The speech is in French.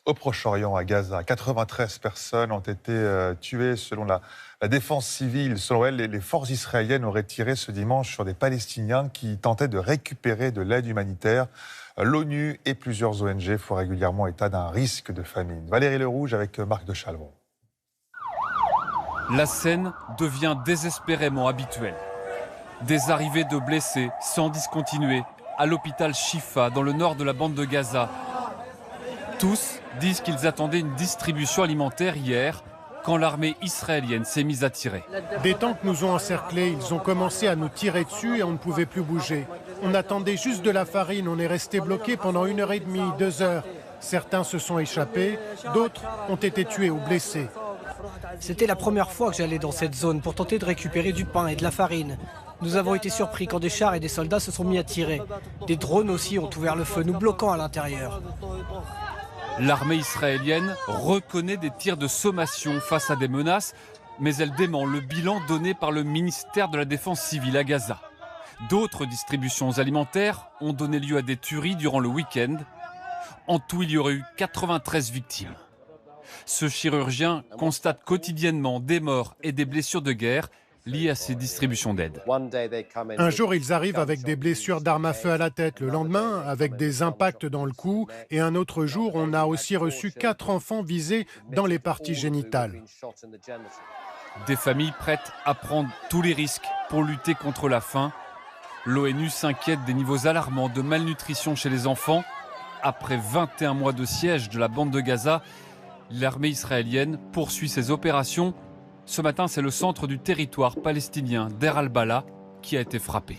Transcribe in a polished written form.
Au Proche-Orient, à Gaza, 93 personnes ont été tuées selon la défense civile. Selon elle, les forces israéliennes auraient tiré ce dimanche sur des Palestiniens qui tentaient de récupérer de l'aide humanitaire. L'ONU et plusieurs ONG font régulièrement état d'un risque de famine. Valérie Lerouge avec Marc de Chalvon. La scène devient désespérément habituelle. Des arrivées de blessés sans discontinuer à l'hôpital Shifa dans le nord de la bande de Gaza. Tous disent qu'ils attendaient une distribution alimentaire hier quand l'armée israélienne s'est mise à tirer. Des tanks nous ont encerclés, ils ont commencé à nous tirer dessus et on ne pouvait plus bouger. On attendait juste de la farine, on est resté bloqué pendant 1h30, 2 heures. Certains se sont échappés, d'autres ont été tués ou blessés. C'était la première fois que j'allais dans cette zone pour tenter de récupérer du pain et de la farine. Nous avons été surpris quand des chars et des soldats se sont mis à tirer. Des drones aussi ont ouvert le feu, nous bloquant à l'intérieur. L'armée israélienne reconnaît des tirs de sommation face à des menaces, mais elle dément le bilan donné par le ministère de la Défense civile à Gaza. D'autres distributions alimentaires ont donné lieu à des tueries durant le week-end. En tout, il y aurait eu 93 victimes. Ce chirurgien constate quotidiennement des morts et des blessures de guerre liées à ces distributions d'aide. Un jour, ils arrivent avec des blessures d'armes à feu à la tête, le lendemain, avec des impacts dans le cou, et un autre jour, on a aussi reçu 4 enfants visés dans les parties génitales. Des familles prêtes à prendre tous les risques pour lutter contre la faim. L'ONU s'inquiète des niveaux alarmants de malnutrition chez les enfants. Après 21 mois de siège de la bande de Gaza, l'armée israélienne poursuit ses opérations. Ce matin, c'est le centre du territoire palestinien d'Er al-Bala qui a été frappé.